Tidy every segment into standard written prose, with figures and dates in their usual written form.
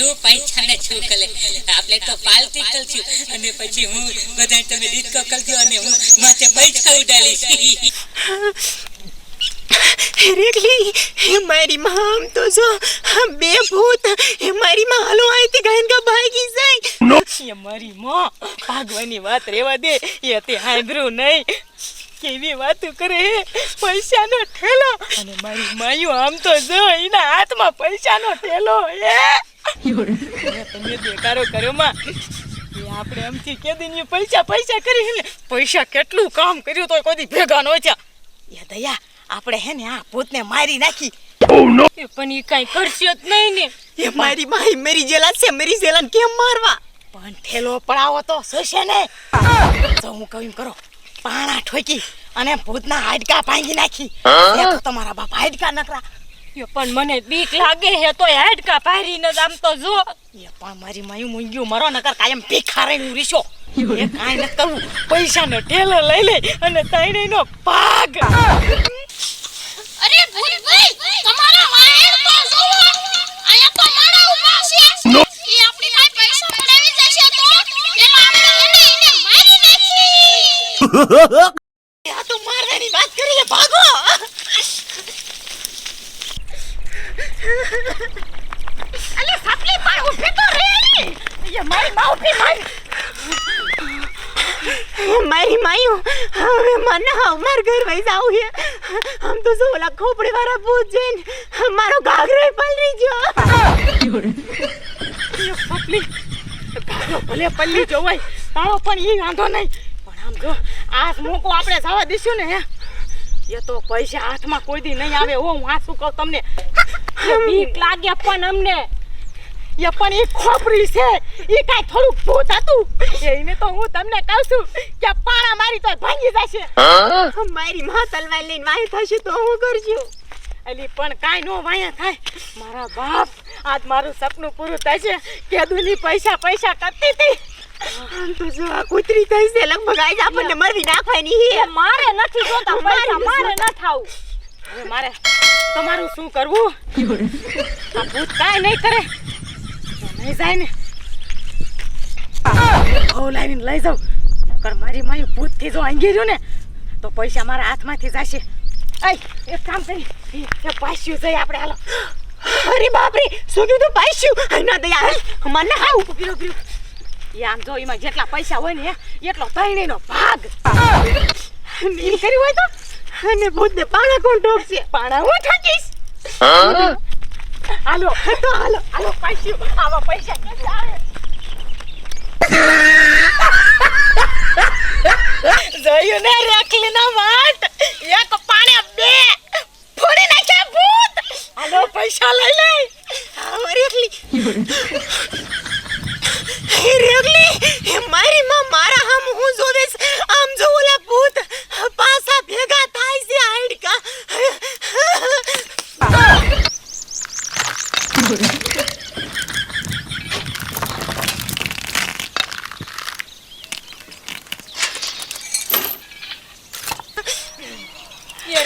શું પૈસાને શું કરે આપણે તો પાલતી કરશું અને પછી હું બધા તમે ડિસ્કો કરજો અને હું માથે પૈસા ઉડાડીશ રેગલી મારી માં તો જો બે ભૂત મારી માં હાલો આઈતી ગાયન કા ભાગી જાય એ મારી માં ભાગવાની વાત રેવા દે એ તે હાંભરું નહીં કેવી વાતો કરે પૈસાનો ઠેલો અને મારી માયું આમ તો જો એના હાથમાં પૈસાનો ઠેલો તમે દેખાડો કરો માં એ આપણે આમથી કે દિન પૈસા કરી પૈસા કેટલું કામ કર્યું તો કોઈ ભેગા ન થયા એ દયા આપણે હે ને આ ભૂતને મારી નાખી એ પણ એ કઈ કરશે જ નહીં ને એ મારી માઈ મરી જેલા ને કેમ મારવા પણ ઠેલો પડાવો તો સશે ને તો હું કહું કરો પાણા ઠોકી અને ભૂતના હાડકા ભાંગી નાખી એક તમારા બાપ હાડકા નકરા એ પણ મને બીક લાગે હે તો હાડકા પારીને જ આમ તો જો એ પણ મારી માયું મુંગ્યું મરો નકર કાયમ ભીખારે ઉરીશો એ કાઈ ન કરવું પૈસાનો ઠેલો લઈ લે અને તઈનો ભાગ અરે ભૂત ભાઈ તમારા વાયર તો જોવો આયા તો મારા ઉભા છે ઈ આપણી પાસે પૈસા પડાવી જશે તો પેલા આપણે એને મારી નાખી આ તો મારવાની વાત કરી લે ભાગો અલે સાપલી પર ઉભી તો રે એ મારી માં ઉભી મારી માયું હવે મને માર ઘર વઈ જાવ હે હમ તો સોલા ખોપડી વાળા ભૂત જઈને મારો ઘાઘરો પલરી ગયો એ સાપલી ઘાઘરો ભલે પલરી ગયો હોય તારો પણ ઈ વાંધો નહીં પણ આમ જો આ મોકો આપણે જવા દઈશું ને એ તો પૈસા હાથમાં કોઈ દી નહીં આવે હું આ શું કહું તમને બીક લાગે પણ અમને એ પણ એ ખોપરી છે એ કાઈ થોડું ભૂત હતું એને તો હું તમને કહું છું કે પાણા મારી તો ભાંગી જશે મારી માં તલવાર લઈને વાય થશે તો હું કરજો અલી પણ કાઈ નો વાયા થાય મારા બાપ આજ મારું સપનું પૂરું થશે કે દુની પૈસા કરતી હતી આમ તો જો આ કૂતરી થઈ છે લગભગ આજ આપણને મરવી નાખવાની હે મારે નથી જોતા પૈસા મારે ન થાવું હવે મારે તમારું શું કરવું આ ભૂત કાઈ નહીં કરે નહીં જાય ને ઓ લાવીને લઈ જાઉં નકર મારી માયું ભૂતથી જો આંગી રહ્યું ને તો પૈસા મારા હાથમાંથી જશે એક કામ કરી એ પાસ્યું જઈ આપણે હાલો અરે બાપરે શું કીધું પાસ્યું ના દયા મને હા ઉભી રહ્યો એ આમ જો એમાં જેટલા પૈસા હોય ને એટલો તૈણીનો ભાગ એમ કર્યું હોય તો અને ભૂતને પાણા કોણ ઠોકશે પાણા હું ઠોકીશ હાલો પાસ્યું આવા પૈસા કેટલા આવે જોયું ને રાખલી ના વાત એક પાણે બે ફોડી નાખ્યા ભૂત હાલો પૈસા લઈ લે આવો રેખલી રેગલી મારી માં મારા હમ હું જોવેસ આમ જો ઓલા ભૂત પાસા ભેગા થાય છે હાડકા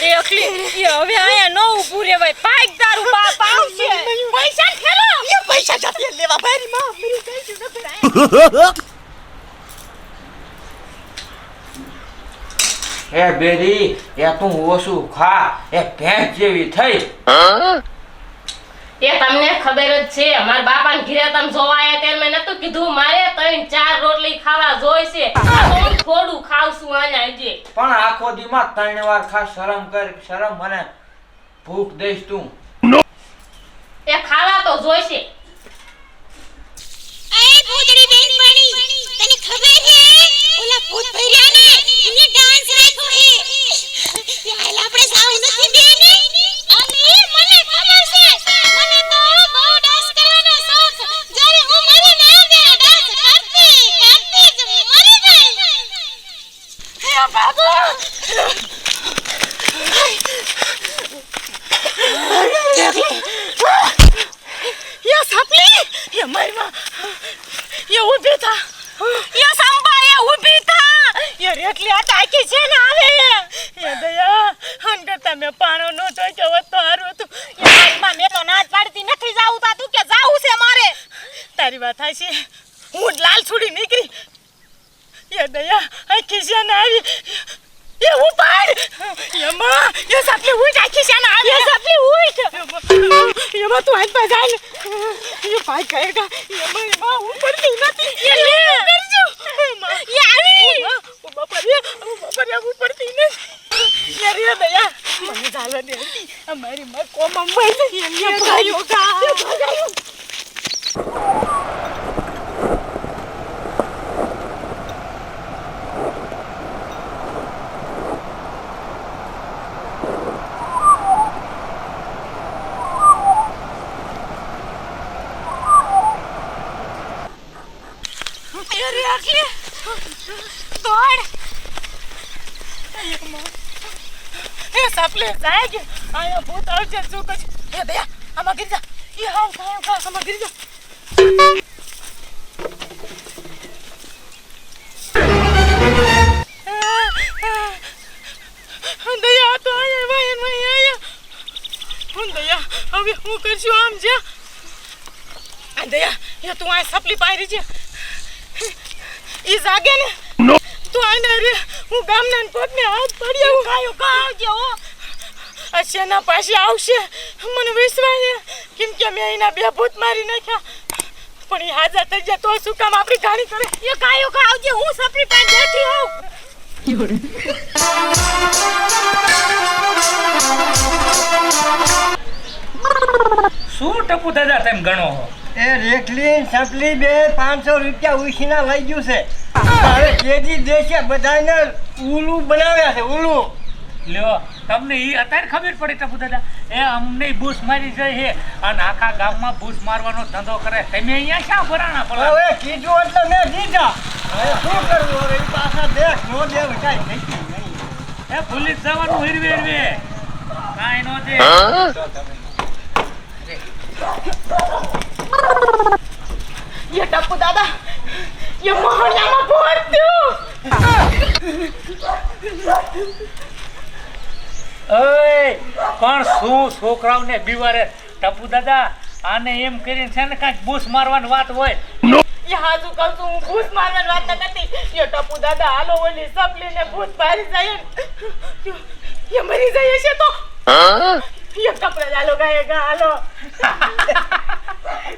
રેખલી હવે આયા નો ઊભું રેવાય પાક તારું બાપ આવશે પૈસા ખેલો એ પૈસા જાતી લેવા ભારી માં મેરી કઈ ન કરાય એ બેરી એ તું ઓછું ખા એ ભેંસ જેવી થઈ એ તમને ખબર જ છે મારા બાપાને ઘરે તમે જોવા આયા ત્યારે મેં નતું કીધું મારે 3-4 રોટલી ખાવા જોઈશે આ તો હું થોડું ખાવશું આને આજે પણ આખો દીમાં 3 વાર ખા શરમ કર શરમ મને ભૂખ દેશ તું એ ખાવા તો જોઈશે એ ભૂતરી બેન પડી તને ખબર હે ઓલા ભૂત ભર્યા ને એને ડાન્સ રાખ્યો હે હાલ આપણે સાવ નથી બેને અને મને ખબર છે મને તો બહુ ડાન્સ કરવાનો શોખ જ્યારે હું મરી ના ત્યારે ડાન્સ કરતી જ મરી ગઈ હે બાબુ ये सापली ये मरवा ये उभी था ये संभा ये उभी था ये रेटली आ टाकी છે ને આવે ये દયા હંડ તમે પાણો નો તો જવો તો હારું તું યાર માં મે તો નાચ પાડતી નથી જાવું તા તું કે જાવું છે મારે એ દયા આ ખિસ્યાને આવી એ ઉપાડ એમાં એ સાપલી ઉઠ આ ખિસ્યાને આવી એ સાપલી ઉઠ એમાં તું હાથ પા જાય ને એ ભાઈ કહેગા એમાં ઉપડતી નથી એ લે કરજો એ આવી ઓ બાપા રે ઉપડતી નથી યાર એ દયા મને ચાલે દે અમારી માં કોમમ વઈ એ ભાઈઓ કા ભાગાયો અરે આખી દોડ એ સાપલે જાય કે આયા ભૂત આવશે શું કર એ દયા આમાં ગીર જા એ હાવ આમાં ગીર જા દયા તો આયા ભાઈ આયા હું દયા હવે હું કરશું આમ જા દયા એ તું આ સપલી પાયરી છે ઈ જાગે ને તું આને રે હું ગામના પગને હાથ પડ્યો હું કાયો આવજો અચાનક પાછી આવશે મને વિશ્વાસ કેમ કે મેં એના બે ભૂત મારી નાખ્યા પણ એ હાજર થઈ જાય તો શું કામ આપણી ગાડી કરે એ કાયો આવજે હું સપરી પાસે બેઠી હોઉં શું ટપુ દાદા તેમ ગણો હો એ રેખલી સપલી બે 500 રૂપિયા ઉછીના લઈ ગયું છે હવે કેજી દેશે બધાને ઉલું બનાવ્યા છે ઉલું લ્યો તમને ઈ અત્યારે ખબર પડી ટપુ દાદા એ અમને બૂસ મારી જાય છે અને આખા ગામમાં બૂસ મારવાનો ધંધો કરે તમે અહીંયા શા ભરાણા પડે હવે કીધું એટલે મેં દીધા હવે શું કરવું હવે ઈ પાછા દેખ નો દેવ કાંઈ થઈ નહીં એ ભૂલી જ જવાનું હિરવે હિરવે કાંઈ નો દે ये टप्पू दादा ये मोहनियाમાં પહોંચ્યું ઓય પણ શું છોકરાઓને બીવારે ટપુ દાદા આને એમ કરીને છે ને કાંઈક બૂસ મારવાની વાત હોય ये हाजू કહું છું હું ભૂત મારવાની વાત ન કરતી ये टप्पू दादा હાલો ઓલી સપલીને ભૂત મારી જાય ये મરી જાય છે તો ये કપડા ચાલો ગાયગા હાલો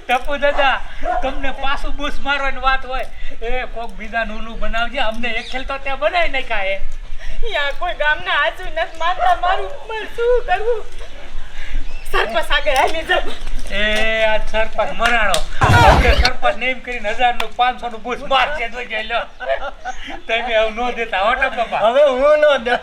ટપુ દાદા તમને પાછું બૂસ મારવાની વાત હોય એ કોક બીજા નુલું બનાવજે અમને એક ખેલ તો ત્યાં બનાવી નાખ્યા યા કોઈ ગામના હાજુ નથી મારતા મારું પણ શું કરવું સરપંચ આગળ હાલી જાવ એ આ સરપંચ મરાણો આપણે સરપંચ ને એમ કરીને 1000 નું 500 નું બૂસ મારશે જોઈ લો તમે હવે નો દેતા હો ટપા હવે હું નો દે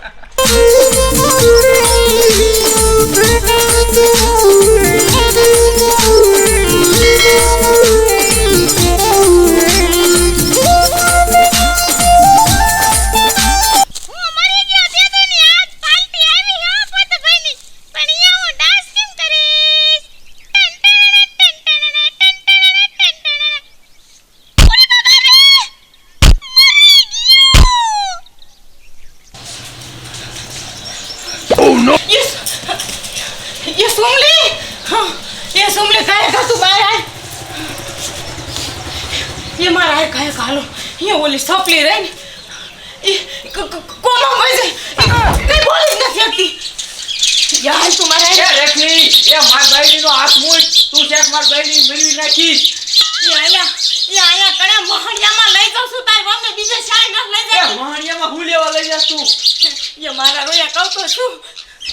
ये सुमली हाँ ये सुमली खाएगा तू बाहर आए ये मारा है खाएगा हालो ये ओली सपली रही ने ये कोमा मजे कई बोली न सकती यार तुम्हारा એ રેખલી એ માર બાઈડીનો હાથ મૂક તું ચેક માર બાઈડી મેળવી નાખી ये आया कड़ा मोहनियाમાં લઈ જાવ છું તાર વમને બીજે શાય ન લઈ એ જાય મહાણિયામાં હું લેવા લઈ જાસ તું ये मारा रोया કહું તો શું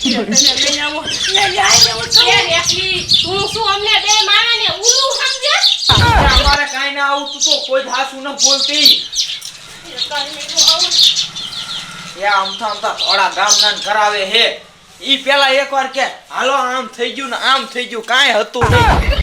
ये તને લઈ આવો ये આય હું તો એ રેખલી તું શું અમને બે માણાને ઉલ્લુ સમજે અમારે કાઈ ના આવું તું તો કોઈ હાસુ ન બોલતી ये કાઈ નહીં આવું એ આમથા થોડા ગામના કરાવે હે ઈ પેલા એકવાર કે હાલો આમ થઈ ગયું ને આમ થઈ ગયું કાઈ હતું નહીં